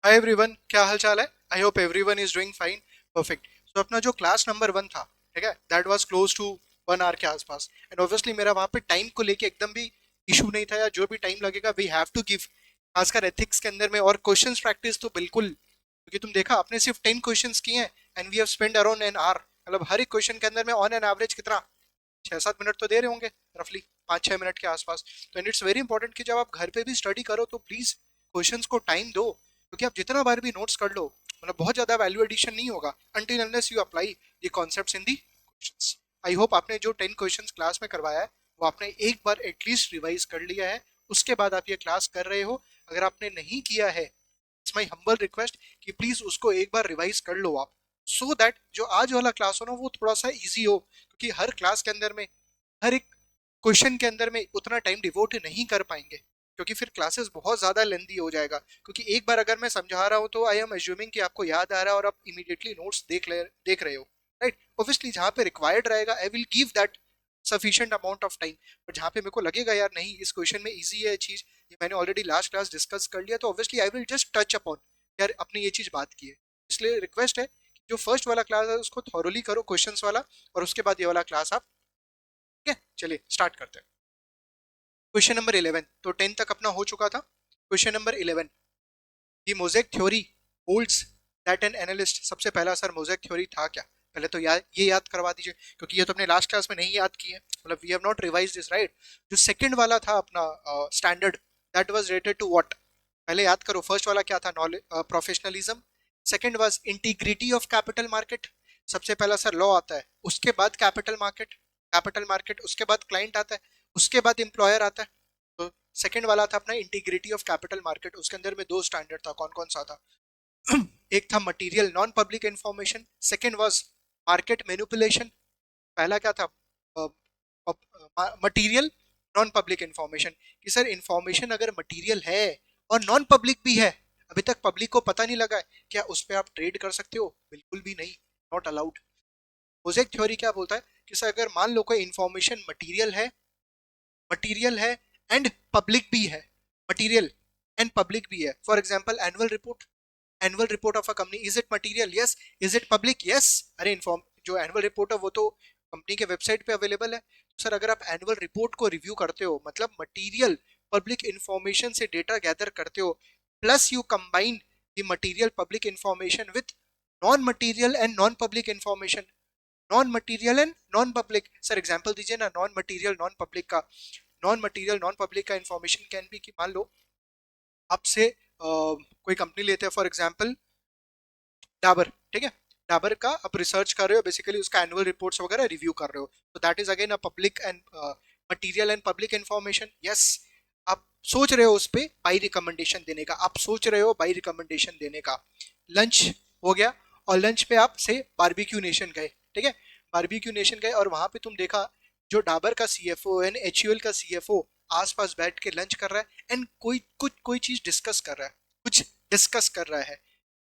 Hi everyone, क्या हाल चाल है। I hope everyone is doing fine. Perfect. So अपना जो क्लास नंबर 1 था, ठीक है, that was close to 1 hour के आसपास। एंड ऑब्वियसली मेरा वहाँ पे टाइम को लेके एकदम भी इशू नहीं था, या जो भी टाइम लगेगा वी हैव टू गिव, खासकर एथिक्स के अंदर में। और क्वेश्चंस प्रैक्टिस तो बिल्कुल, क्योंकि तुम देखा आपने सिर्फ 10 क्वेश्चंस किए हैं and we have spend around an hour. मतलब हर एक क्वेश्चन के अंदर में ऑन एन एवरेज कितना, 6-7 मिनट तो दे रहे होंगे, रफली 5-6 मिनट के आसपास। तो एंड इट्स वेरी इंपॉर्टेंट कि जब आप घर पे भी स्टडी करो तो प्लीज क्वेश्चंस को टाइम दो, क्योंकि आप जितना बार भी नोट्स कर लो, मतलब बहुत ज्यादा वैल्यू एडिशन नहीं होगा until unless you apply the concepts in the questions. I hope आपने जो 10 क्वेश्चंस क्लास में करवाया है वो आपने एक बार एटलीस्ट रिवाइज कर लिया है, उसके बाद आप ये क्लास कर रहे हो। अगर आपने नहीं किया है, इट्स माई हम्बल रिक्वेस्ट कि प्लीज उसको एक बार रिवाइज कर लो आप, सो दैट जो आज वाला क्लास हो ना वो थोड़ा सा इजी हो। क्योंकि हर क्लास के अंदर में, हर एक क्वेश्चन के अंदर में उतना टाइम डिवोट नहीं कर पाएंगे, क्योंकि फिर क्लासेस बहुत ज्यादा लेंदी हो जाएगा। क्योंकि एक बार अगर मैं समझा रहा हूँ तो आई एम एज्यूमिंग कि आपको याद आ रहा है और आप इमीडिएटली नोट्स देख रहे हो, राइट। ऑब्वियसली जहाँ पे रिक्वायर्ड रहेगा I will give that sufficient amount of time. But जहाँ पे मेरे को लगेगा यार नहीं, इस क्वेश्चन में इजी है चीज, ये मैंने ऑलरेडी लास्ट क्लास डिस्कस कर लिया, तो obviously I will just touch upon, यार अपने ये चीज बात की है। इसलिए रिक्वेस्ट है कि जो फर्स्ट वाला क्लास है उसको थॉरोली करो क्वेश्चंस वाला, और उसके बाद ये वाला क्लास आप, ठीक है, चलिए स्टार्ट करते हैं। क्वेश्चन नंबर 11, तो 10 तक अपना हो चुका था। Question number 11, the mosaic theory holds that an analyst. सबसे पहला सर मोज़ेक थ्योरी था क्या, पहले तो ये याद करवा दीजिए, क्योंकि ये तो अपने लास्ट क्लास में नहीं याद की है, मतलब we have not revised this, right. जो सेकंड वाला था अपना standard, that was related to what, पहले याद करो। फर्स्ट वाला क्या था, knowledge professionalism. Second was integrity of capital market. सबसे पहला सर लॉ आता है, उसके बाद कैपिटल मार्केट, कैपिटल मार्केट उसके बाद क्लाइंट आता है, उसके बाद एम्प्लॉयर आता है। तो सेकंड वाला था अपना इंटीग्रिटी ऑफ कैपिटल मार्केट, उसके अंदर में दो स्टैंडर्ड था, कौन कौन सा था। एक था material non public information, second was market manipulation. पहला क्या था, मटेरियल नॉन पब्लिक इंफॉर्मेशन, कि सर इंफॉर्मेशन अगर मटेरियल है और नॉन पब्लिक भी है, अभी तक पब्लिक को पता नहीं लगा है, क्या उस पर आप ट्रेड कर सकते हो? बिल्कुल भी नहीं, नॉट अलाउड। मोज़ेक थ्योरी क्या बोलता है कि सर अगर मान लो कोई इंफॉर्मेशन मटीरियल है एंड पब्लिक भी है, मटीरियल एंड पब्लिक भी है। For example annual report of a company, is it material? Yes. Is it public? Yes. अरे इन्फॉर्म जो एनुअल रिपोर्ट है वो तो कंपनी के वेबसाइट पे अवेलेबल है। तो सर अगर आप एनुअल रिपोर्ट को रिव्यू करते हो, मतलब मटीरियल पब्लिक इंफॉर्मेशन से डेटा गैदर करते हो, plus you combine the material public information with non material and non public information, non material and non public. Sir example दीजिए ना नॉन मटीरियल नॉन पब्लिक का। Non material non public का information can be कि मान लो आपसे कोई company लेते हैं, फॉर एग्जांपल डाबर, ठीक है। डाबर का आप रिसर्च कर रहे हो, बेसिकली उसका एनुअल रिपोर्ट्स वगैरह रिव्यू कर रहे हो, तो that is again a public and material and public information. Yes. आप सोच रहे हो उस पर बाई रिकमेंडेशन देने का, आप सोच रहे हो बाई रिकमेंडेशन देने का। लंच हो गया, और लंच पे आप से बारबेक्यू नेशन गए, ठीक है, बारबेक्यू नेशन गए और वहां पे तुम देखा जो डाबर का सीएफओ एंड एचयूएल का सीएफओ आसपास बैठ के लंच कर रहा है एंड कोई चीज डिस्कस कर रहा है, कुछ डिस्कस कर रहा है।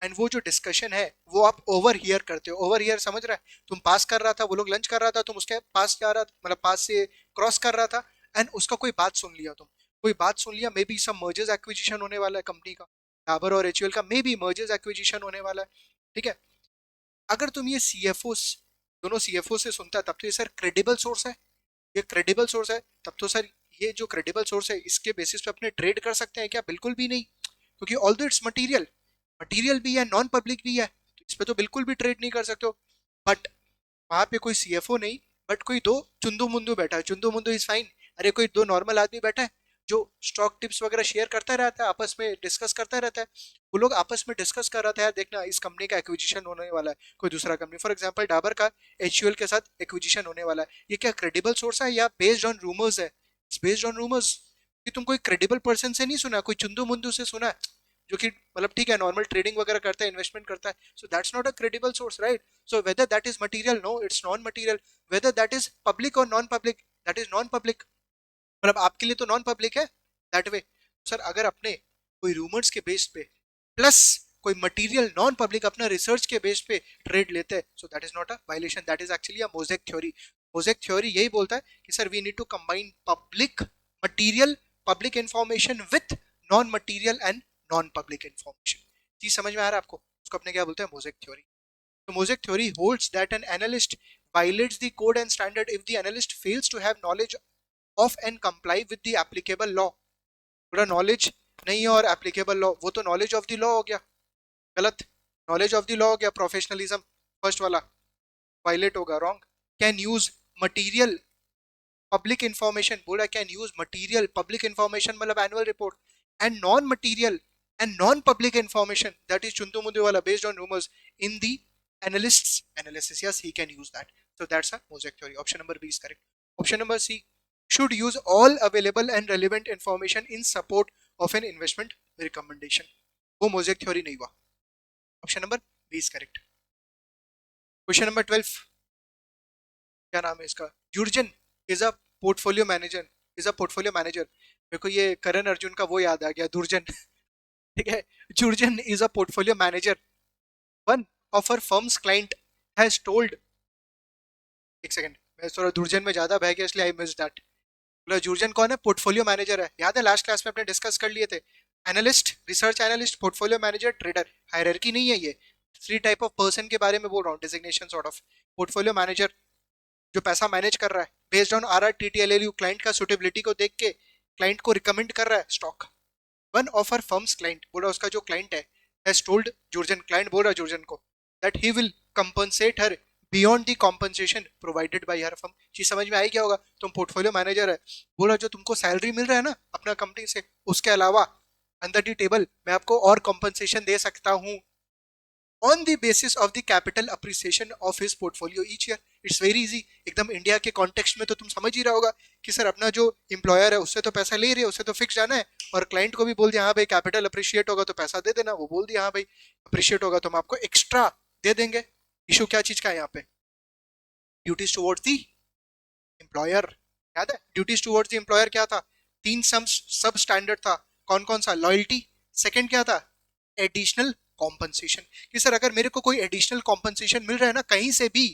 एंड वो जो डिस्कशन है वो आप ओवर हियर करते हो। ओवर हियर समझ रहा है, तुम पास कर रहा था, वो लोग लंच कर रहा था, तुम उसके पास जा रहा था, मतलब पास से क्रॉस कर रहा था, एंड उसका कोई बात सुन लिया, तुम कोई बात सुन लिया, maybe some mergers acquisition होने वाला है कंपनी का, डाबर और एचयूएल का मे बी मर्जर्स एक्विजिशन होने वाला है, ठीक है। अगर तुम ये सीएफओ, दोनों सीएफओ से सुनता है, तब तो ये सर क्रेडिबल सोर्स है, ये क्रेडिबल सोर्स है, तब तो सर ये जो क्रेडिबल सोर्स है इसके बेसिस पे अपने ट्रेड कर सकते हैं क्या? बिल्कुल भी नहीं, क्योंकि ऑल दो इट्स मटीरियल, मटीरियल भी है नॉन पब्लिक भी है, तो इस पे तो बिल्कुल भी ट्रेड नहीं कर सकते हो। बट वहां पे कोई सीएफओ नहीं, बट कोई दो चुंदू मुंदू बैठा है, चुंदू मुंदू इज फाइन। अरे कोई दो नॉर्मल आदमी बैठा है जो स्टॉक टिप्स वगैरह शेयर करता रहता है, आपस में डिस्कस करता रहता है। वो लोग आपस में डिस्कस कर रहा था, यार देखना इस कंपनी का एक्विजिशन होने वाला है, कोई दूसरा कंपनी फॉर एग्जांपल डाबर का एचयूएल के साथ एक्विजिशन होने वाला है। ये क्या क्रेडिबल सोर्स है या बेस्ड ऑन रूमर्स है? इट्स बेस्ड ऑन रूमर्स, कि तुम कोई क्रेडिबल पर्सन से नहीं सुना, कोई चुंदू मुंदू से सुना, जो कि मतलब ठीक है नॉर्मल ट्रेडिंग वगैरह करता है, इन्वेस्टमेंट करता है, so that's not a credible source, right. So whether that is material, no, it's non-material. Whether that is public or non-public, that is non-public. मतलब आपके लिए तो नॉन पब्लिक है दैट वे। सर अगर अपने कोई रूमर्स के बेस पे प्लस कोई मटेरियल नॉन पब्लिक अपना रिसर्च के बेस पे ट्रेड लेते हैं, so that is not a violation, that is actually a mosaic theory. Mosaic theory यही बोलता है कि sir we need to combine public material public information with non material and non public information. चीज समझ में आ रहा है आपको? उसको अपने क्या बोलते हैं, मोज़ेक थ्योरी। तो mosaic theory holds that an analyst violates the code and standard if the analyst fails to have knowledge of and comply with the applicable law। पूरा नॉलेज नहीं है और एप्लीकेबल लॉ, वो तो नॉलेज ऑफ द लॉ हो गया, गलत। Knowledge of the law हो गया, प्रोफेशनलिज्म फर्स्ट वाला वायलेट होगा, wrong. Can use material public information, बोला can use material public information मतलब annual report, and non material and non public information that is चुंतु मुंदु वाला based on rumours in the analyst's analysis, yes he can use that, so that's a mosaic theory, option number B is correct। option number C, should use all available and relevant information in support of an investment recommendation, वो mosaic theory नहीं हुआ, option number B is correct। Question number 12, क्या नाम है इसका, Jurgen is a portfolio manager, is a portfolio manager. मेरे को ये करण अर्जुन का वो याद आ गया, दुर्जन ठीक है। Jurgen is a portfolio manager, one of her firms client has told, एक सेकंड मैं थोड़ा दुर्जन में ज्यादा बह गया इसलिए आई मिस दैट। बोला जुर्जन कौन है, पोर्टफोलियो मैनेजर है, याद है लास्ट क्लास में अपने डिस्कस कर लिए थे, analyst, research analyst, portfolio manager, trader, hierarchy नहीं है ये, थ्री टाइप ऑफ पर्सन के बारे में बोल रहा हूँ, designation sort of. Portfolio manager जो पैसा मैनेज कर रहा है based on R R T T L L U, client का सुटेबिलिटी को देख के क्लाइंट को रिकमेंड कर रहा है stock. One of her firms client, बोला उसका जो क्लाइंट है, हैज टोल्ड जुर्जन, क्लाइंट बोल रहा है जुर्जन को, that he will compensate her beyond the compensation provided by her firm. चीज समझ में आई क्या होगा, तुम पोर्टफोलियो मैनेजर है, बोला जो तुमको सैलरी मिल रहा है ना अपना कंपनी से, उसके अलावा अंदर दी टेबल मैं आपको और कॉम्पनसेशन दे सकता हूँ on the basis of the capital appreciation of his portfolio each year। It's very easy, एकदम इंडिया के कॉन्टेक्स्ट में तो तुम समझ ही रहा होगा कि सर अपना जो एम्प्लॉयर है उससे तो पैसा ले रहे हैं, उससे तो फिक्स जाना है, और क्लाइंट को भी बोल दिया हाँ भाई कैपिटल अप्रिशिएट होगा तो पैसा दे देना, वो बोल दिया हाँ भाई अप्रिशिएट होगा तो हम आपको एक्स्ट्रा दे देंगे। इशू क्या चीज का है यहाँ पे, ड्यूटीज टुवर्ड्स दी एम्प्लॉयर, याद है ड्यूटीज टुवर्ड्स द एम्प्लॉयर क्या था, तीन सब स्टैंडर्ड था, कौन कौन सा, लॉयल्टी, सेकंड क्या था, एडिशनल कॉम्पनसेशन, कि सर अगर मेरे को कोई एडिशनल कॉम्पनसेशन मिल रहा है ना कहीं से भी,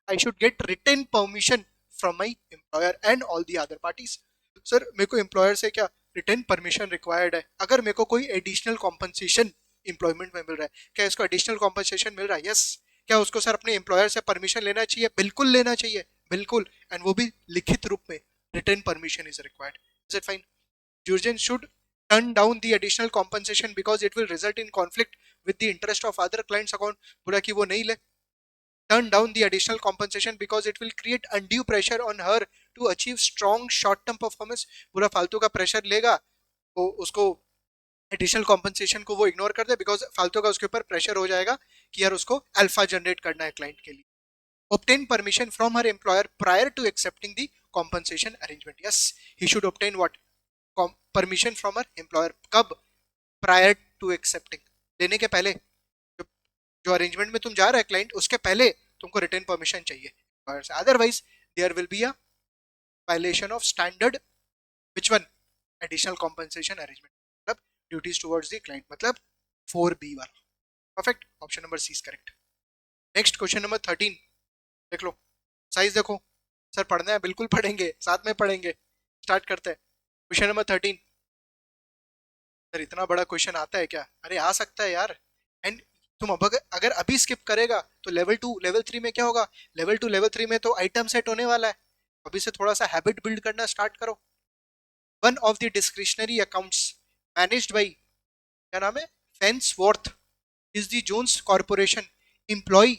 I should get written permission from my employer and all the other parties. Sir मेरे को एम्प्लॉयर से क्या रिटर्न परमिशन रिक्वायर्ड है, अगर मेरे को कोई एडिशनल कॉम्पनसेशन एम्प्लॉयमेंट में मिल रहा है, क्या इसको एडिशनल कॉम्पनसेशन मिल रहा है, यस। क्या उसको सर अपने एम्प्लॉयर से परमिशन लेना चाहिए, बिल्कुल लेना चाहिए, बिल्कुल, एंड वो भी लिखित रूप में, return permission is required, is it fine. Jurgen should turn down the additional compensation because it will result in conflict with the interest of other clients account, बोला कि वो नहीं ले, turn down the additional compensation because it will create undue pressure on her to achieve strong short term performance, बोला फालतू का pressure लेगा वो, उसको एडिशनल कॉम्पनसेशन को वो इग्नोर कर दे बिकॉज फालतू का उसके ऊपर प्रेशर हो जाएगा कि यार उसको अल्फा जनरेट करना है क्लाइंट के लिए। obtain permission from her employer prior to accepting the compensation arrangement, yes he should obtain what, permission from her employer, कब, प्रायर टू एक्सेप्टिंग, लेने के पहले, जो जो अरेंजमेंट में तुम जा रहे हैं क्लाइंट उसके पहले तुमको रिटर्न परमिशन चाहिए एम्प्लॉयर से, otherwise there will be a violation of standard, which one, additional compensation arrangement, मतलब ड्यूटीज टुवर्ड्स द क्लाइंट, मतलब 4B वाला, perfect, option number C is correct. Next question number 13 देख लो, size देखो, sir पढ़ना है बिल्कुल पढ़ेंगे, साथ में पढ़ेंगे, स्टार्ट करते हैं। क्वेश्चन नंबर 13, सर इतना बड़ा क्वेश्चन आता है क्या, अरे आ सकता है यार, एंड तुम अब अगर अभी स्किप करेगा तो लेवल 2 लेवल 3 में क्या होगा, लेवल 2 लेवल 3 में तो आइटम सेट होने वाला है, अभी से थोड़ा सा हैबिट बिल्ड करना स्टार्ट करो। One of the discretionary accounts managed by, क्या नाम है, Farnsworth is the Jones corporation employee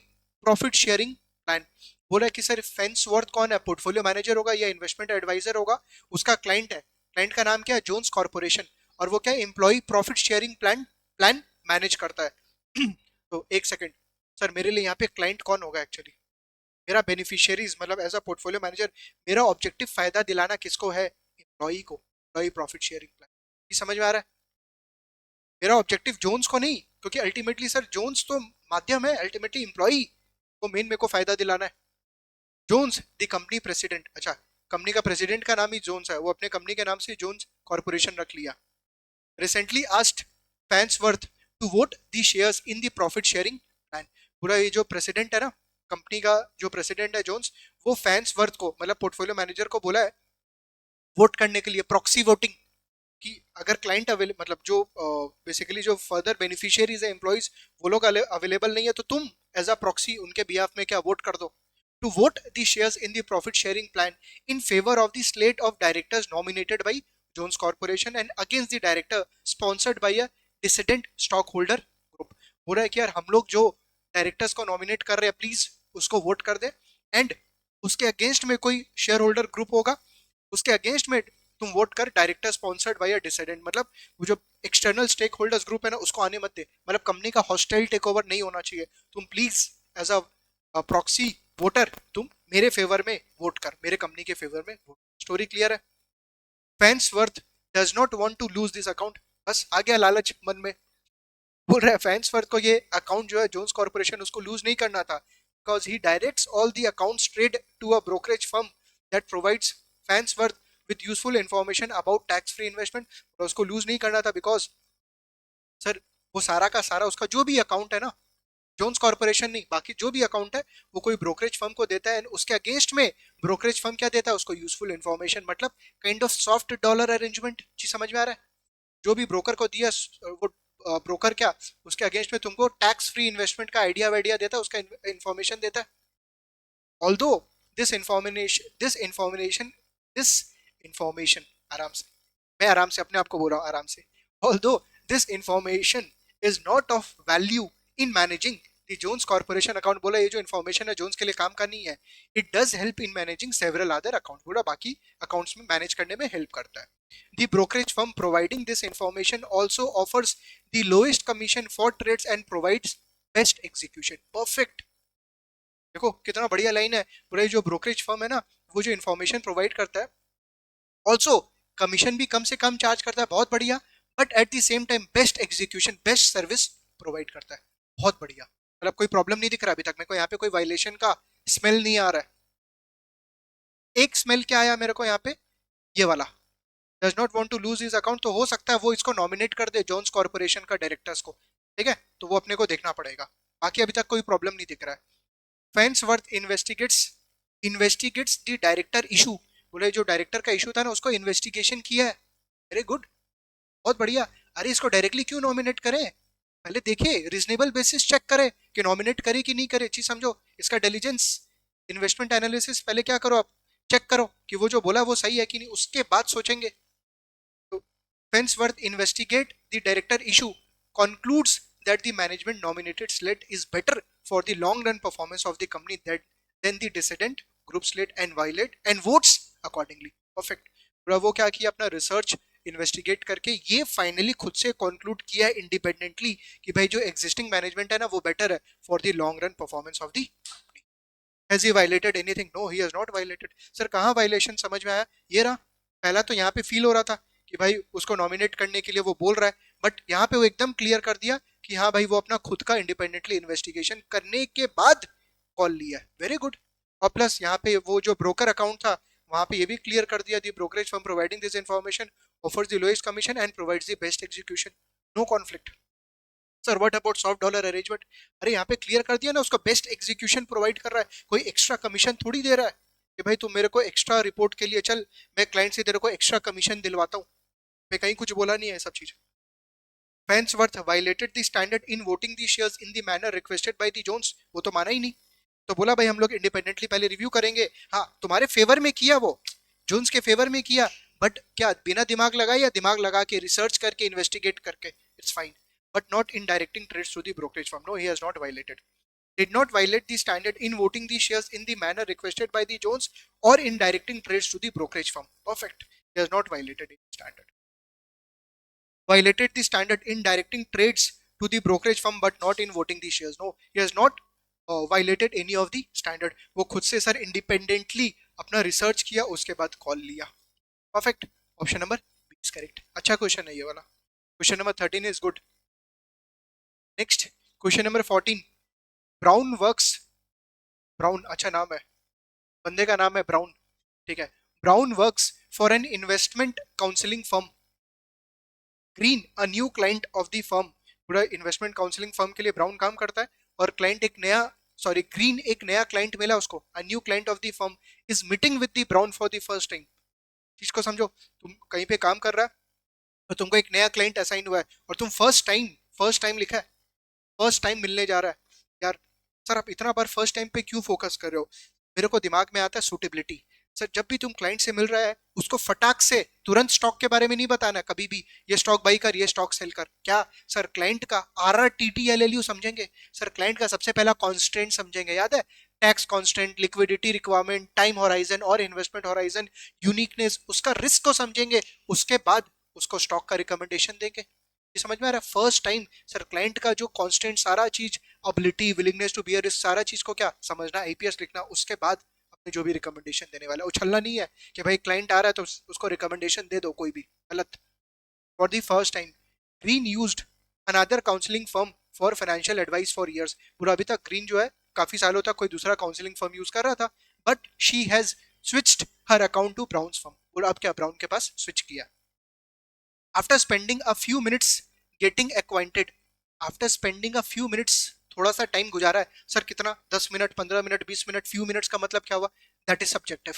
profit sharing plan, बोला कि सर फेंसवर्थ कौन है, पोर्टफोलियो मैनेजर होगा या इन्वेस्टमेंट एडवाइजर होगा, उसका क्लाइंट है, क्लाइंट का नाम क्या है, जोन्स कॉर्पोरेशन, और वो क्या है, employee profit sharing plan plan manage करता है। तो एक सेकंड, सर मेरे लिए यहाँ पे क्लाइंट कौन होगा एक्चुअली, मेरा बेनिफिशियरीज मतलब एज अ पोर्टफोलियो मैनेजर मेरा ऑब्जेक्टिव फायदा दिलाना किसको है, एम्प्लॉय को, एम्प्लॉय प्रॉफिट शेयरिंग प्लान, ये समझ में आ रहा है, मेरा ऑब्जेक्टिव जोन्स को नहीं, क्योंकि अल्टीमेटली सर जोन्स तो माध्यम है, अल्टीमेटली एम्प्लॉय को मेन मेरे को फायदा दिलाना है। जोन्स द कंपनी प्रेसिडेंट, अच्छा कंपनी का प्रेसिडेंट का नाम ही जोन्स है, वो अपने कंपनी के नाम से जोन्स कॉर्पोरेशन रख लिया। Recently asked Farnsworth to vote the shares in the profit sharing plan, पूरा ये जो प्रेसिडेंट है ना कंपनी का, जो प्रेसिडेंट है जोन्स, वो फैंसवर्थ को मतलब पोर्टफोलियो मैनेजर को बोला है वोट करने के लिए, प्रॉक्सी वोटिंग, कि अगर क्लाइंट अवेलेबल मतलब जो बेसिकली जो फर्दर बेनिफिशियरीज है एम्प्लॉइज वो लोग अवेलेबल नहीं है तो तुम एज अ प्रॉक्सी उनके बिहाफ में क्या वोट कर दो to vote the shares in the profit sharing plan in favour of the slate of directors nominated by Jones corporation and against the director sponsored by a dissident stock holder group. हो रहा है कि यार हम लोग जो directors को nominate कर रहे हैं प्लीज उसको वोट कर दे एंड उसके अगेंस्ट में कोई शेयर होल्डर ग्रुप होगा उसके अगेंस्ट में तुम वोट कर director sponsored by a dissident मतलब वो जो एक्सटर्नल स्टेक होल्डर्स ग्रुप है ना उसको आने मत दे मतलब कंपनी का हॉस्टाइल टेक ओवर नहीं होना चाहिए तुम please as a proxy voter तुम मेरे फेवर में वोट कर मेरे कंपनी के फेवर में वोट स्टोरी क्लियर है। Farnsworth does not want to lose this account बस आ गया लालच मन में बोल रहा है फैंसवर्थ को ये अकाउंट जो है जोन्स कॉर्पोरेशन उसको लूज नहीं करना था because he directs all the accounts trade to a brokerage firm that provides Farnsworth with useful information about tax free investment और उसको लूज नहीं करना था बिकॉज सर वो सारा का सारा उसका जो भी अकाउंट है ना जोन्स कॉर्पोरेशन नहीं बाकी जो भी अकाउंट है वो कोई ब्रोकरेज फर्म को देता है and उसके अगेंस्ट में ब्रोकरेज फर्म क्या देता है उसको यूजफुल इंफॉर्मेशन मतलब kind of soft dollar arrangement चीज समझ में आ रहा है जो भी ब्रोकर को दिया वो ब्रोकर क्या उसके अगेंस्ट में तुमको टैक्स फ्री इन्वेस्टमेंट का आइडिया वाइडिया देता है उसका इंफॉर्मेशन देता है ऑल्दो दिस इंफॉर्मेशन आराम से मैं आराम से अपने आप को बोल रहा हूँ आराम से although this information is not of value in managing the Jones corporation account बोला ये जो इन्फॉर्मेशन है जोन्स के लिए काम का नहीं है it does help in managing several other account बोला बाकी अकाउंट्स में मैनेज करने में हेल्प करता है The brokerage firm providing this information also offers the lowest commission for trades and provides best execution. Perfect. देखो कितना बढ़िया लाइन है पूरा जो ब्रोकरेज फर्म है ना वो जो इन्फॉर्मेशन प्रोवाइड करता है ऑल्सो कमीशन भी कम से कम चार्ज करता है बहुत बढ़िया but at the same time best execution best service provide करता है बहुत बढ़िया मतलब कोई प्रॉब्लम नहीं दिख रहा अभी तक मेरे को यहाँ पे कोई वायलेशन का स्मेल नहीं आ रहा है एक स्मेल क्या आया मेरे को यहाँ पे ये वाला does not want to lose his account तो हो सकता है वो इसको नॉमिनेट कर दे जोन्स कॉर्पोरेशन का डायरेक्टर्स को ठीक है तो वो अपने को देखना पड़ेगा बाकी अभी तक कोई प्रॉब्लम नहीं दिख रहा है फैंसवर्थ इन्वेस्टिगेट्स द डायरेक्टर इशू बोले जो डायरेक्टर का इशू था ना उसको इन्वेस्टिगेशन किया है वेरी गुड बहुत बढ़िया अरे इसको डायरेक्टली क्यों नॉमिनेट करें पहले देखे रीजनेबल बेसिस चेक करे कि नॉमिनेट करे कि नहीं करे चीज समझो इसका डिलीजेंस इन्वेस्टमेंट एनालिसिस पहले क्या करो आप चेक करो कि वो जो बोला वो सही है कि नहीं उसके बाद सोचेंगे तो Fensworth investigate the director issue concludes that the management nominated slate is better for the long run performance of the company than the dissident group slate and violate and votes accordingly. Perfect. पूरा वो क्या किया अपना research investigate करके ये finally खुद से conclude किया इंडिपेंडेंटली कि भाई जो एग्जिस्टिंग मैनेजमेंट है ना वो बेटर है for the long run performance of the has he violated anything no he has not violated sir कहाँ वायलेशन समझ में आया ये रहा पहला तो यहाँ पे फील हो रहा था कि भाई उसको नॉमिनेट करने के लिए वो बोल रहा है बट यहाँ पे वो एकदम क्लियर कर दिया कि हाँ भाई वो अपना खुद का इंडिपेंडेंटली इन्वेस्टिगेशन करने के बाद कॉल लिया है वेरी गुड और प्लस यहाँ पे वो जो ब्रोकर अकाउंट था वहां पे ये भी क्लियर कर दिया the brokerage firm providing this information offers the lowest commission and provides the best execution no conflict sir what about soft dollar arrangement अरे यहाँ पे क्लियर कर दिया ना उसका बेस्ट एग्जीक्यूशन प्रोवाइड कर रहा है कोई एक्स्ट्रा कमीशन थोड़ी दे रहा है कि भाई तुम मेरे को एक्स्ट्रा रिपोर्ट के लिए चल मैं क्लाइंट से तेरे को एक्स्ट्रा कमीशन दिलवाता हूँ मैं कहीं कुछ बोला नहीं है सब चीज Fansworth violated the standard in voting the shares in the manner requested by the Jones वो तो माना ही नहीं तो बोला भाई हम लोग इंडिपेंडेंटली पहले रिव्यू करेंगे हाँ तुम्हारे फेवर में किया वो जोन्स के फेवर में किया बट क्या बिना दिमाग लगाए या दिमाग लगा के रिसर्च करके इन्वेस्टिगेट करके it's fine but not in directing trades to the brokerage firm no he has not violated did not violate the standard in voting the shares in the manner requested by the Jones or in directing trades to the brokerage firm. Perfect. He has not violated any standard. Violated the standard in directing trades to the brokerage firm but not in voting the shares. No, he has not violated any of the standard. वो खुद से sir independently अपना research किया उसके बाद call लिया. Perfect. Option number B is correct. अच्छा question है ये वाला. Question number 13 is good. Next question number 14. Brown works. Brown अच्छा नाम है बंदे का नाम है ब्राउन ठीक है. Brown works for an investment counselling firm. Green a new client of the firm. पूरा इन्वेस्टमेंट काउंसलिंग फर्म के लिए ब्राउन काम करता है और क्लाइंट एक नया ग्रीन एक नया क्लाइंट मिला उसको a new client of the firm is meeting with the brown for the first time. चीज को समझो तुम कहीं पे काम कर रहा है तो तुमको एक नया क्लाइंट असाइन हुआ है और तुम फर्स्ट टाइम लिखा है, फर्स्ट टाइम मिलने जा रहा है। यार सर आप इतना बार फर्स्ट टाइम पे क्यों फोकस कर रहे हो? मेरे को दिमाग में आता है सूटेबिलिटी। सर जब भी तुम क्लाइंट से मिल रहा है उसको फटाक से तुरंत स्टॉक के बारे में नहीं बताना कभी भी, ये स्टॉक बाई कर, ये स्टॉक सेल कर। क्या सर क्लाइंट का RRTTLLU समझेंगे? सर क्लाइंट का सबसे पहला कॉन्स्टेंट समझेंगे, याद है? Tax constant, liquidity requirement, time horizon और इन्वेस्टमेंट होराइजन, यूनिकनेस, उसका रिस्क को समझेंगे। उसके बाद उसको स्टॉक का रिकमेंडेशन देंगे। ये समझ में आ रहा है? फर्स्ट टाइम सर क्लाइंट का जो कांस्टेंट सारा चीज, ability, willingness to bear risk, सारा चीज को क्या समझना, आईपीएस लिखना, उसके बाद अपने जो भी रिकमेंडेशन देने वाला है। उछलना नहीं है कि भाई क्लाइंट आ रहा है तो उसको रिकमेंडेशन दे दो कोई भी, गलत। For the first time green used another counselling firm for financial advice for years. पूरा अभी तक ग्रीन जो है काफी सालों तक कोई दूसरा काउंसलिंग फर्म यूज कर रहा था, but she has switched her account to Brown firm. और अब क्या ब्राउन के पास स्विच किया। After spending a few minutes getting acquainted, after spending a few minutes, थोड़ा सा टाइम गुजारा है। सर कितना, 10 minute, 15 minute, 20 minute? Few minutes का मतलब क्या हुआ? That is subjective,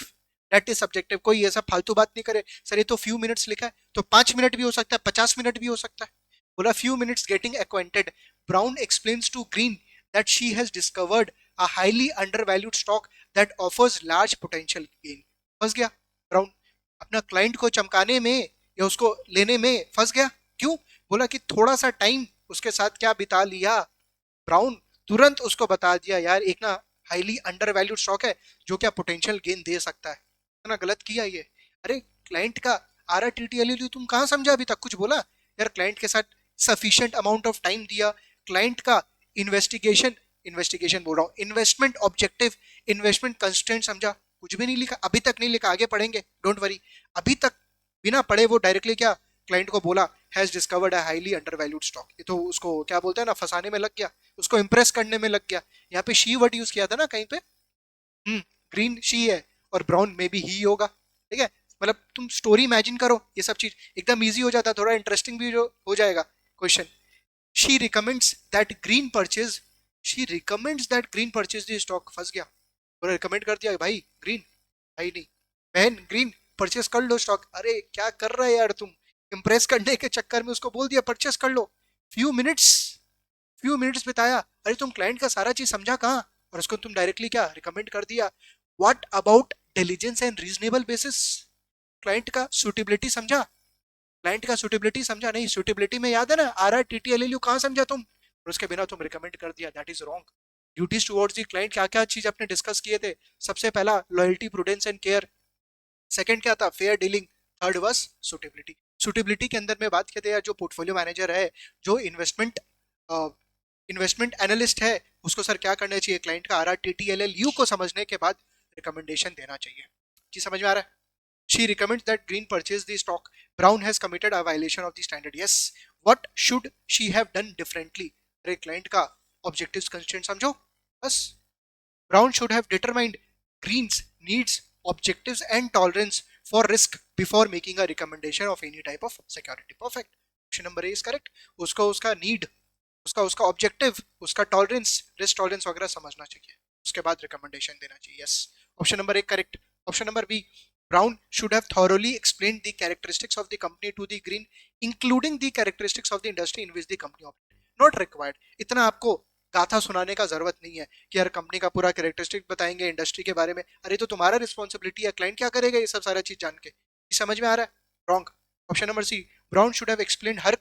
that is subjective. कोई ऐसा फालतू बात नहीं करे। सर ये तो फ्यू मिनट्स लिखा है, तो 5 मिनट भी हो सकता है, 50 मिनट भी हो सकता है। बोला few minutes getting acquainted, Brown explains to Green that she has discovered a highly undervalued stock that offers large potential gain. फंस गया ब्राउन, अपना क्लाइंट को चमकाने में या उसको लेने में फंस गया। क्यों? बोला कि थोड़ा सा टाइम उसके साथ क्या बिता लिया, ब्राउन तुरंत उसको बता दिया यार एक ना हाईली अंडर वैल्यूड स्टॉक है जो क्या पोटेंशियल गेन दे सकता है। ना गलत किया ये। अरे क्लाइंट का RRTTLLU तुम कहाँ समझा? अभी तक कुछ बोला यार? क्लाइंट के साथ सफिशिएंट अमाउंट ऑफ टाइम दिया, क्लाइंट का इन्वेस्टिगेशन, इन्वेस्टिगेशन बोल रहा हूँ, इन्वेस्टमेंट ऑब्जेक्टिव, इन्वेस्टमेंट कंस्ट्रेंट समझा। कुछ भी नहीं लिखा, अभी तक नहीं लिखा, आगे पढ़ेंगे, डोंट वरी। अभी तक बिना पढ़े वो डायरेक्टली क्या क्लाइंट को बोला, has discovered a highly undervalued stock. ये तो उसको क्या बोलते हैं ना, फंसाने में लग गया, उसको इंप्रेस करने में लग गया। यहाँ पे शी वर्ड यूज किया था ना कहीं पे। ग्रीन शी है और ब्राउन में भी ही होगा, ठीक है? मतलब तुम स्टोरी इमेजिन करो, ये सब चीज एकदम इजी हो जाता, थोड़ा इंटरेस्टिंग भी हो जाएगा question. She recommends that green purchase, she recommends that green purchase the stock. फंस गया, पूरा रिकमेंड कर दिया भाई ग्रीन, भाई नहीं बहन, ग्रीन परचेस कर लो स्टॉक। अरे क्या कर रहा है यार तुम? इंप्रेस करने के चक्कर में उसको बोल दिया परचेस कर लो। फ्यू मिनट्स, फ्यू मिनट्स बिताया। अरे तुम क्लाइंट का सारा चीज समझा कहाँ, और उसको तुम डायरेक्टली क्या रिकमेंड कर दिया। What about diligence and reasonable basis? Client का सुटेबिलिटी समझा? क्लाइंट का सुटेबिलिटी समझा नहीं? सुटेबिलिटी में याद है ना RRTTLLU, कहाँ समझा तुम? और उसके बिना तुम रिकमेंड कर दिया, that is wrong. Duties towards the client, क्या क्या चीज अपने डिस्कस किए थे? सबसे पहला loyalty, prudence and care. Second क्या था? Fair dealing. Third was suitability. Suitability के अंदर में बात करते हैं जो पोर्टफोलियो मैनेजर है, जो इन्वेस्टमेंट एनालिस्ट है, उसको सर क्या करना चाहिए? क्लाइंट का RRTTLLU को समझने के बाद रिकमेंडेशन देना चाहिए। जी समझ में आ रहा है? She recommends that Green purchase the stock. Brown has committed a violation of the standard. Yes. What should she have done differently? अरे क्लाइंट का ऑब्जेक्टिव्स कंस्ट्रेंट समझो बस। Brown should have determined Green's needs, objectives, and tolerance for risk before making a recommendation of any type of security. Perfect. Option number A is correct. उसको उसका need, उसका उसका objective, उसका tolerance, risk tolerance वगैरह समझना चाहिए, उसके बाद रिकमेंडेशन देना चाहिए। Yes, option number 1 correct. Option number B, Brown should have thoroughly explained the characteristics of the company to the Green, including the characteristics of the industry in which the company operates. Not required. इतना आपको गाथा सुनाने का जरूरत नहीं है कि यार कंपनी का पूरा कैरेक्टरिस्टिक बताएंगे इंडस्ट्री के बारे में। अरे तो तुम्हारा रिस्पॉन्सिबिलिटी है, क्लाइंट क्या करेगा ये सब सारा चीज जान के? समझ में आ रहा है? Wrong. Option number C, Brown should have explain her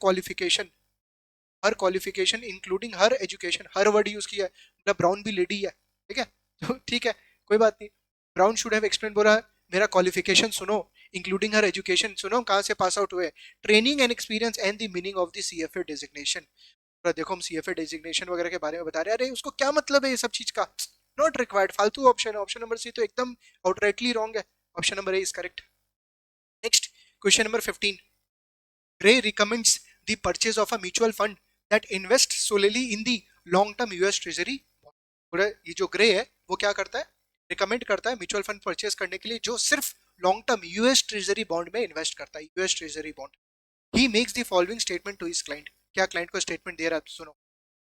qualification including her education. Her word use किया है, मतलब ब्राउन भी लेडी है, ठीक है? तो ठीक है, कोई बात नहीं। ब्राउन शुड हैव एक्सप्लेन बोला मेरा क्वालिफिकेशन सुनो, इंक्लूडिंग हर एजुकेशन सुनो, कहाँ से पास आउट हुए, training and experience and the meaning of the CFA designation. देखो हम CFA डेजिग्नेशन वगैरह के बारे में बता रहे हैं, अरे उसको क्या मतलब है ये सब चीज का? नॉट रिक्वायर्ड, फालतू ऑप्शन है। ऑप्शन नंबर सी तो एकदम आउटराइटली रॉन्ग है। Option number A is correct. Next, question number 15। Grey recommends the purchase of a mutual fund that invest सोलेली in the long term US treasury. ये जो grey है वो क्या करता है? रिकमेंड करता है म्यूचुअल फंड परचेज करने के लिए जो सिर्फ long term US treasury bond में इन्वेस्ट करता है, US treasury bond. He makes the following statement to his client. क्या क्लाइंट को स्टेटमेंट दे रहा है? सुनो।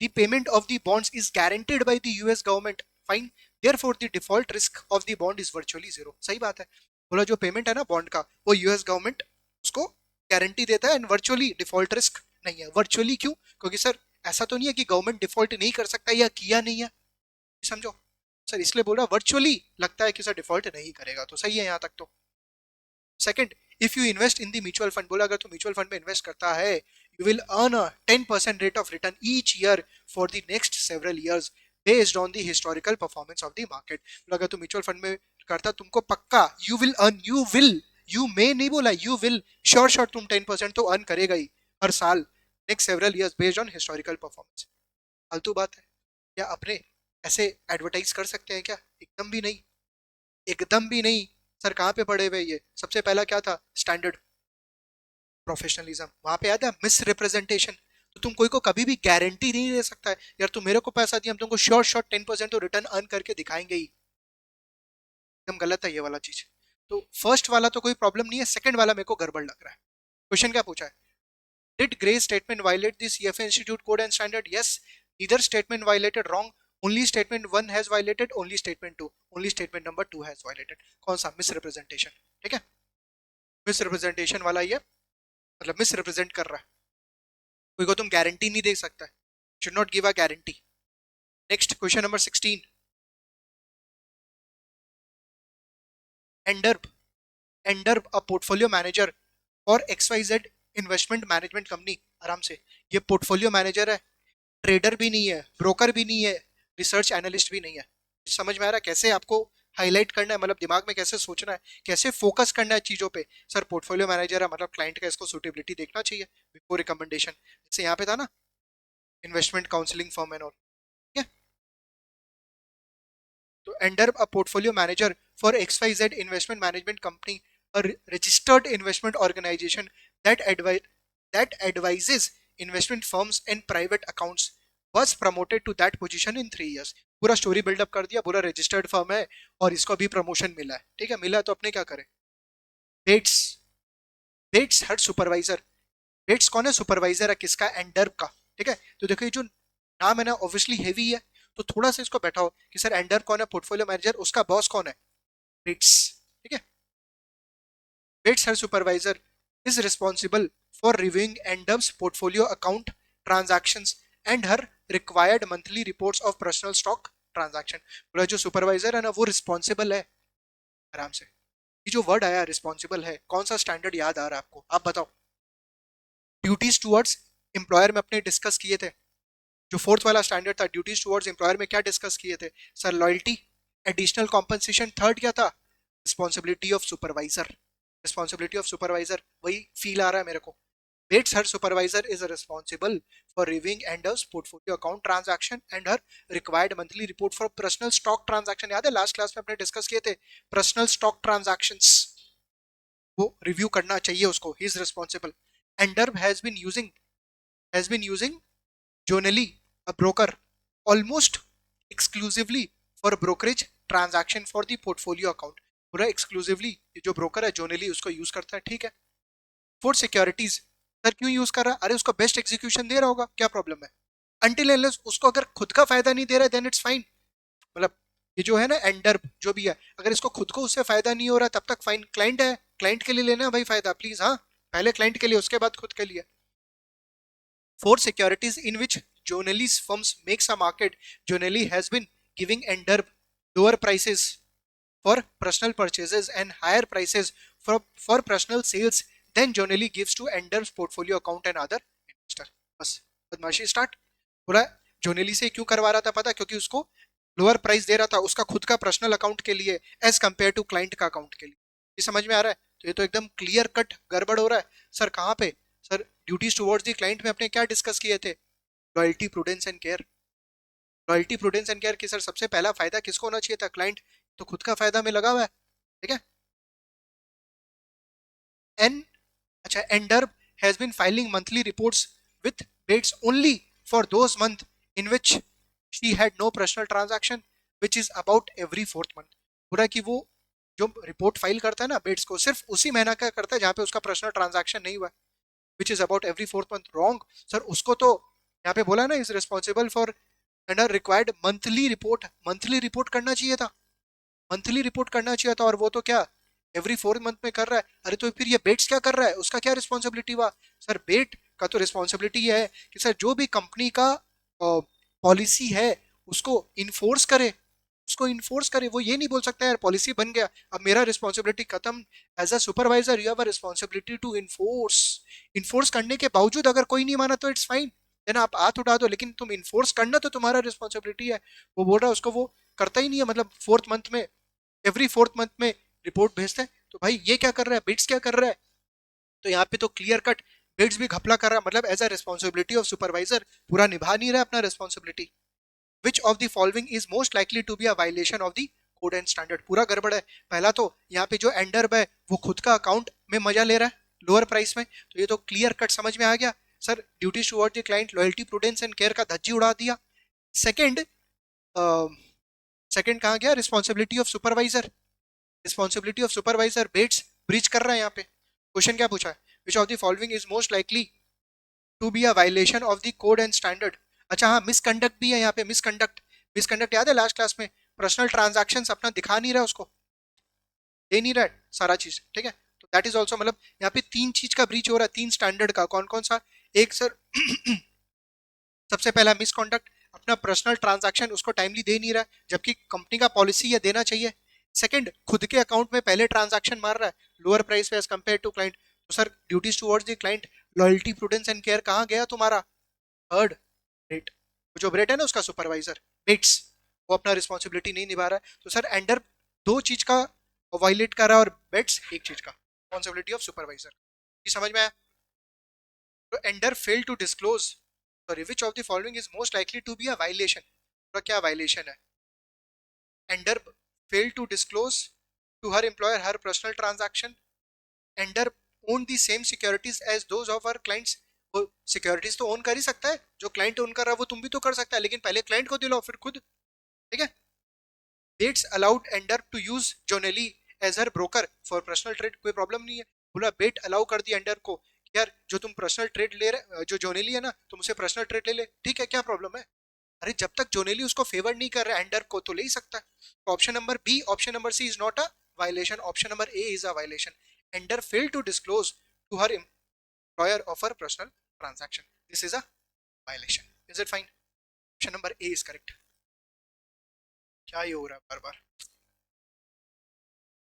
The payment of the bonds is guaranteed by the US government. Fine. Therefore, the default risk of the bond is virtually zero. सही बात है। बोला जो पेमेंट है ना बॉन्ड का, वो US गवर्नमेंट उसको गारंटी देता है एंड वर्चुअली डिफॉल्ट रिस्क नहीं है। वर्चुअली क्यों? क्योंकि सर ऐसा तो नहीं है कि गवर्नमेंट डिफॉल्ट नहीं कर सकता या किया नहीं है, समझो सर, इसलिए बोल रहा वर्चुअली लगता है कि सर डिफॉल्ट नहीं करेगा, तो सही है यहाँ तक तो। Second, if you invest in the mutual fund, बोला अगर तू म्यूचुअल फंड में इन्वेस्ट करता है, you will earn a 10% rate of return each year for the next several years based on the historical performance of the market. बोला अगर तू mutual fund में करता, तुमको पक्का you will earn, you may नहीं बोला, यू विल श्योर श्योर तुम 10% तो अर्न करेगा ही हर साल next several years based on historical performance. फालतू बात है क्या? अपने ऐसे एडवर्टाइज कर सकते हैं क्या? एकदम भी नहीं, एकदम भी नहीं। सर कहाँ पे पढ़े हुए ये? सबसे पहला क्या था? Standard professionalism. वहां पे आया था मिस रिप्रेजेंटेशन। तो तुम कोई को कभी भी गारंटी नहीं दे सकता है यार तुम मेरे को पैसा दिया, हम तुमको श्योर श्योर 10% तो रिटर्न अर्न करके दिखाएंगे ही। एकदम गलत है ये वाला चीज। तो फर्स्ट वाला तो कोई प्रॉब्लम नहीं है, सेकंड वाला मेरे को गड़बड़ लग रहा है। क्वेश्चन क्या पूछा है? Did Gray statement violate this CFA institute code and standard? Yes, neither statement violated, wrong, only statement 1 has violated, only statement 2, only statement number 2 has violated. कौन सा? Misrepresentation. ठीक है, मिस रिप्रेजेंटेशन वाला ये, मतलब मिस रिप्रेजेंट कर रहा है, कोई को तुम गारंटी नहीं दे सकता है, should not give a guarantee. Next question number 16, Enderb, Enderb a portfolio manager और XYZ इन्वेस्टमेंट मैनेजमेंट कंपनी। आराम से, ये पोर्टफोलियो मैनेजर है, ट्रेडर भी नहीं है, ब्रोकर भी नहीं है, रिसर्च एनालिस्ट भी नहीं है। समझ में आ रहा है कैसे आपको हाईलाइट करना है, मतलब दिमाग में कैसे सोचना है, कैसे फोकस करना है चीजों पे। सर पोर्टफोलियो मैनेजर है मतलब क्लाइंट का इसको सुटेबिलिटी देखना चाहिए बिफोर रिकमेंडेशन, जैसे यहाँ पे था ना investment counselling firm and all. ठीक है, तो Ender a portfolio manager for XYZ investment management company, a registered investment organization that advises investment firms and private accounts, was promoted to that position in 3 years। पूरा story buildup कर दिया, बोला registered firm है और इसको अभी promotion मिला है। ठीक है, मिला तो अपने क्या करें? बेट्स, बेट्स हर सुपरवाइजर, बेट्स कौन है? सुपरवाइजर है किसका? एंडर्ब का। ठीक है, तो देखो ये जो नाम है ना ऑब्वियसली हेवी है, तो थोड़ा सा इसको बैठाओ कि सर एंडर्ब कौन है? पोर्टफोलियो मैनेजर, उसका बॉस कौन है? बेट्स। ठीक है, Bates, her supervisor, is responsible for reviewing Endum's portfolio account transactions and her required monthly reports of personal stock transaction। बोला जो सुपरवाइजर है ना वो रिस्पॉन्सिबल है। आराम से, ये जो वर्ड आया रिस्पॉन्सिबल है, कौन सा स्टैंडर्ड याद आ रहा है आपको? आप बताओ। ड्यूटीज टुवर्ड्स एम्प्लॉयर में अपने डिस्कस किए थे, जो फोर्थ वाला स्टैंडर्ड था ड्यूटीज टुवर्ड्स एम्प्लॉयर में क्या डिस्कस किए थे? Sir loyalty, additional compensation. Third क्या था? Responsibility of supervisor, responsibility of supervisor, वही फील आ रहा है मेरे को। Bates, her supervisor, is responsible for reviewing Ender's portfolio account transaction and her required monthly report for personal stock transaction। याद है last class में अपने डिस्कस किए थे पर्सनल स्टॉक ट्रांजैक्शंस, वो रिव्यू करना चाहिए उसको। He is responsible. Ender has been using Jonelli, a broker, almost exclusively for brokerage transaction for the portfolio account। पूरा एक्सक्लूसिवली ये जो ब्रोकर है जोनेली उसको यूज करता है। ठीक है, फॉर सिक्योरिटीज, सर क्यों यूज कर रहा है? अरे उसको बेस्ट एग्जीक्यूशन दे रहा होगा, क्या प्रॉब्लम है? अनटिल अनलेस उसको अगर खुद का फायदा नहीं दे रहा है देन इट्स फाइन। मतलब ये जो है ना एंडर जो भी है, अगर इसको खुद को उससे फायदा नहीं हो रहा तब तक फाइन। क्लाइंट है, क्लाइंट के लिए लेना है भाई फायदा प्लीज, हाँ पहले क्लाइंट के लिए उसके बाद खुद के लिए। For securities in which Jonelli's firms makes a market, Jonelli has been giving Ender lower prices for personal purchases and higher prices for personal sales than Jonelli gives to Ender's portfolio account and other investor। बस बदमाशी start. पूरा जोनेली से क्यों करवा रहा था पता? क्योंकि उसको लोअर प्राइस दे रहा था उसका खुद का पर्सनल अकाउंट के लिए एज कंपेयर टू क्लाइंट का अकाउंट के लिए। ये समझ में आ रहा है? तो ये तो एकदम क्लियर कट गड़बड़ हो रहा है। सर कहाँ पे? Sir duties towards the client में अपने क्या डिस्कस किए थे? Loyalty, prudence and care. Loyalty, prudence and care की सर सबसे पहला फायदा किसको होना चाहिए था? क्लाइंट। तो खुद का फायदा में लगा हुआ है। ठीक है, एन, अच्छा, Ender has been filing monthly reports with Bates only for those month in which she had no personal transaction which is about every fourth month. पूरा कि वो जो रिपोर्ट फाइल करता है ना बेट्स को, सिर्फ उसी महीना का करता है जहां पे उसका पर्सनल ट्रांजैक्शन नहीं हुआ, विच is about every fourth month. Wrong sir, उसको तो यहाँ पे बोला ना is responsible for and required monthly report, monthly report करना चाहिए था, मंथली रिपोर्ट करना चाहिए था। और वो तो क्या एवरी 4 मंथ में कर रहा है, अरे तो फिर ये बेट्स क्या कर रहा है, उसका क्या रिस्पॉन्सिबिलिटी हुआ? सर बेट का तो रिस्पॉन्सिबिलिटी है कि सर जो भी कंपनी का पॉलिसी है उसको इन्फोर्स करे, उसको इन्फोर्स करे। वो ये नहीं बोल सकता यार पॉलिसी बन गया अब मेरा रिस्पॉन्सिबिलिटी खत्म। As a supervisor you have a responsibility to enforce. Enforce करने के बावजूद अगर कोई नहीं माना तो इट्स फाइन, है ना, आप हाथ उठा दो, लेकिन तुम इन्फोर्स करना तो तुम्हारा रिस्पॉन्सिबिलिटी है। वो बोल रहा है उसको वो करता ही नहीं है, मतलब 4th मंथ में, एवरी 4th मंथ में रिपोर्ट भेजते हैं। तो भाई ये क्या कर रहा है, बिट्स क्या कर रहा है? तो यहाँ पे तो क्लियर कट बिट्स भी घपला कर रहा है, मतलब as a responsibility of supervisor पूरा निभा नहीं रहा है अपना responsibility. Which of the following is most likely to be a violation of the code and standard? पूरा गड़बड़ है। पहला तो यहाँ पे जो एंडर है वो खुद का अकाउंट में मजा ले रहा है लोअर प्राइस में, तो ये तो क्लियर कट समझ में आ गया। Sir duties toward the client, loyalty, prudence and care का धज्जी उड़ा दिया। सेकंड, सेकंड कहाँ गया, responsibility of supervisor, responsibility of supervisor Bates breach कर रहा है यहाँ पे। क्वेश्चन क्या पूछा है, which of the following is most likely to be a violation of the code and standard? अच्छा हाँ, मिसकंडक्ट भी है यहाँ पे, मिसकंडक्ट। मिसकंडक्ट याद है लास्ट क्लास में, पर्सनल ट्रांजैक्शन अपना दिखा नहीं रहा उसको, दे नहीं रहा है सारा चीज, ठीक है। तो दैट इज ऑल्सो, मतलब यहाँ पे 3 चीज का ब्रीच हो रहा है, 3 स्टैंडर्ड का। कौन कौन सा? एक सर सबसे पहला मिसकॉन्डक्ट, अपना पर्सनल ट्रांजैक्शन उसको टाइमली दे नहीं रहा है, जबकि कंपनी का पॉलिसी है देना चाहिए। सेकंड, खुद के अकाउंट में पहले ट्रांजैक्शन मार रहा है लोअर प्राइस पे एज कंपेयर टू क्लाइंट। तो sir duties towards the client, loyalty, prudence and care कहाँ गया तुम्हारा? थर्ड, रेट, जो रेट है ना उसका सुपरवाइजर बेट्स, वो अपना रिस्पॉन्सिबिलिटी नहीं निभा रहा है। तो सर एंडर 2 चीज का वायलेट कर रहा है और बेट्स 1 चीज का, रिस्पॉन्सिबिलिटी ऑफ सुपरवाइजर। ये समझ में आया? तो Ender fail to disclose, sorry, which of the following is most likely to be a violation? तो क्या वायलेशन है? Ender fail to disclose to her employer her personal transaction, Ender own the same securities as those of our clients. वो securities तो own कर ही सकता है, जो क्लाइंट ओन कर रहा है वो तुम भी तो कर सकता है, लेकिन पहले क्लाइंट को दिलाओ फिर खुद, ठीक है। Betts allowed Ender to use Jonelli as her broker for personal trade, कोई प्रॉब्लम नहीं है। बोला बेट अलाउ कर दिया एंडर को, यार जो तुम पर्सनल ट्रेड ले रहे, जो जोनेली है ना, तुम उसे पर्सनल ट्रेड ले ले, ठीक है, क्या प्रॉब्लम है? अरे जब तक जोनेली उसको फेवर नहीं कर रहा एंडर को, तो ले ही सकता है। तो option number B, option number C is not a violation, option number A is a violation. Ender fail to disclose to her employer of her personal transaction, this is a violation. Is it fine? Option number A is correct. क्या ये हो रहा है बार बार?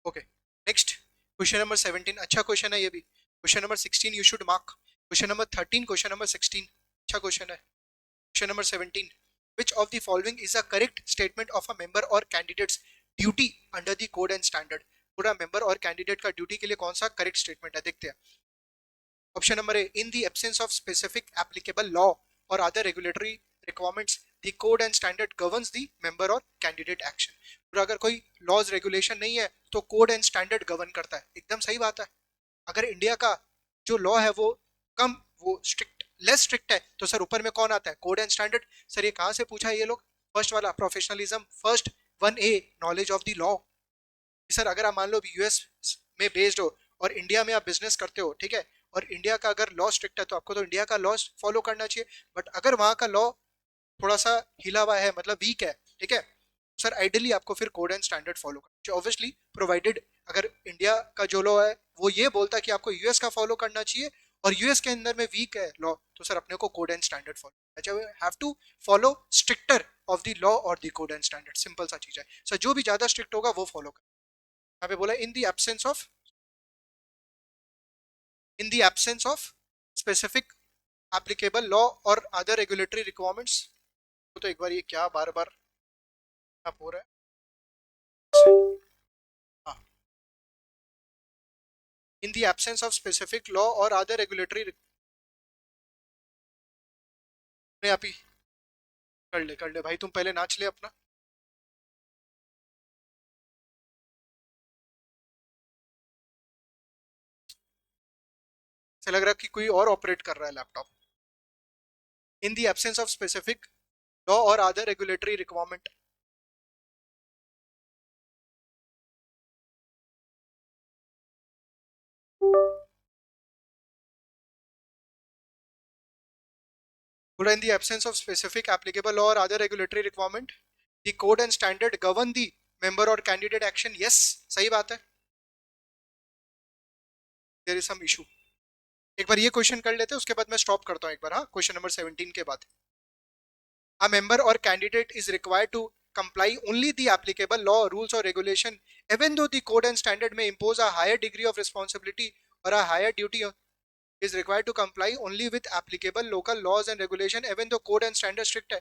Okay, next, question number 17, अच्छा question है ये भी। Question number 16 you should mark, question number 13, question number 16, अच्छा क्वेश्चन है। Question number 17, which of the following is a correct statement of a member or candidate's duty under the code and standard? पूरा member और candidate का duty के लिए कौन सा correct statement है, देखते हैं। Option number A, in the absence of specific applicable law और other regulatory requirements the code and standard governs the member और कैंडिडेट एक्शन। पूरा अगर कोई लॉज रेगुलेशन नहीं है तो कोड एंड स्टैंडर्ड गवर्न करता है, एकदम सही बात है। अगर इंडिया का जो लॉ है वो कम, वो स्ट्रिक्ट, लेस स्ट्रिक्ट है, तो सर ऊपर में कौन आता है, कोड एंड स्टैंडर्ड। सर ये कहाँ से पूछा है ये लोग? फर्स्ट वाला professionalism, first 1A, knowledge of the law. Sir अगर आप मान लो यूएस में बेस्ड हो और इंडिया में आप बिजनेस करते हो, ठीक है, और इंडिया का अगर लॉ स्ट्रिक्ट है तो आपको तो इंडिया का लॉ फॉलो करना चाहिए। बट अगर वहाँ का लॉ थोड़ा सा हिला हुआ है, मतलब वीक है, ठीक है, सर आइडियली आपको फिर कोड एंड स्टैंडर्ड फॉलो करना चाहिए, ऑब्वियसली प्रोवाइडेड अगर इंडिया का जो लॉ है वो ये बोलता है कि आपको यूएस का फॉलो करना चाहिए और यूएस के अंदर में वीक है लॉ, तो सर अपने को कोड एंड स्टैंडर्ड फॉलो अच्छा, have to follow stricter of the law और the code and standard, simple सा चीज है। सर जो भी ज्यादा स्ट्रिक्ट होगा वो फॉलो कर। यहाँ पे बोला इन the absence of specific applicable law और अदर रेगुलेटरी रिक्वायरमेंट्स। तो एक बार ये क्या बार बार आप हो रहा है, हाँ, इन the absence of specific law और अदर रेगुलेटरी, आप ही कर ले भाई, तुम पहले नाच ले अपना। ऐसा लग रहा है कि कोई और ऑपरेट कर रहा है laptop. In the absence of specific law और अदर रेगुलेटरी रिक्वायरमेंट, पूरा in the absence of specific applicable law और other regulatory requirement the code and standard govern the member और कैंडिडेट एक्शन, यस, सही बात है। There is some issue. एक बार ये क्वेश्चन कर लेते हैं, उसके बाद मैं स्टॉप करता हूँ एक बार। हाँ, क्वेश्चन नंबर 17 के बाद। A member or candidate is required to comply only the applicable law, rules or regulation, even though the code and standard may impose a higher degree of responsibility or a higher duty is required to comply only with applicable local laws and regulation, even though code and standard strict है।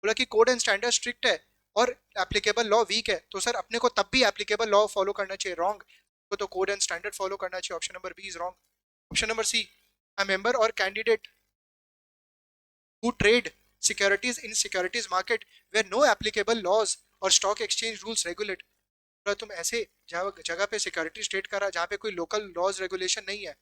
बोला कि code and standard strict है और applicable law weak है, तो sir अपने को तब भी applicable law follow करना चाहिए। wrong, तो code and standard follow करना चाहिए। Option number B is wrong. Option number C, a member or candidate who trade securities in securities market where no applicable laws or stock exchange rules regulate। तुम ऐसे जगह पे securities trade कर रहा जहाँ पे कोई लोकल लॉज रेगुलेशन नहीं है,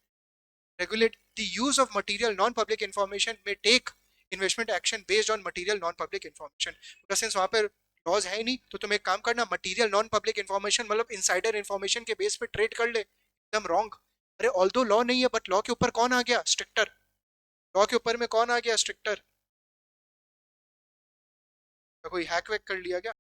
regulate the use of material non-public information may take investment action based on material non-public information। Since वहां पर लॉज है ही नहीं, तो तुम एक काम करना, मटेरियल नॉन पब्लिक इन्फॉर्मेशन मतलब इनसाइडर इन्फॉर्मेशन के बेस पे ट्रेड कर ले। एकदम रॉन्ग। अरे ऑल्दो लॉ नहीं है, बट लॉ के ऊपर कौन आ गया? स्ट्रिक्टर। लॉ के ऊपर में कौन आ गया? स्ट्रिक्टर। कोई हैक वैक कर लिया क्या?